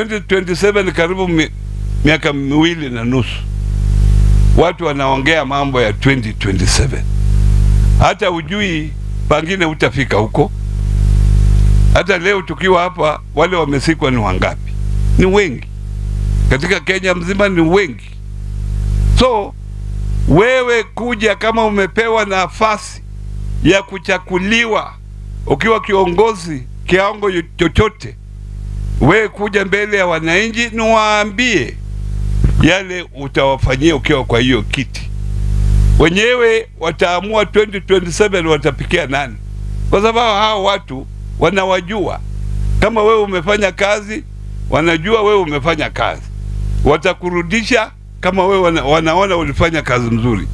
2027 karibu miaka miwili na nusu. Watu wanaongea mambo ya 2027. Hata ujui pangine utafika huko. Hata leo tukiwa hapa, wale wamesikwa ni wangapi? Ni wengi. Katika Kenya mzima ni wengi. So wewe kuja kama umepewa nafasi ya kuchakuliwa ukiwa kiongozi kiwango chochote, wewe kuja mbele ya wananchi na waambie yale utawafanyia ukiwa kwa hiyo kiti. Wenyewe wataamua 2027 watapikia nani, kwa sababu hao watu wanawajua. Kama wewe umefanya kazi, wanajua wewe umefanya kazi, watakurudisha kama wewe wanaona ulifanya kazi nzuri.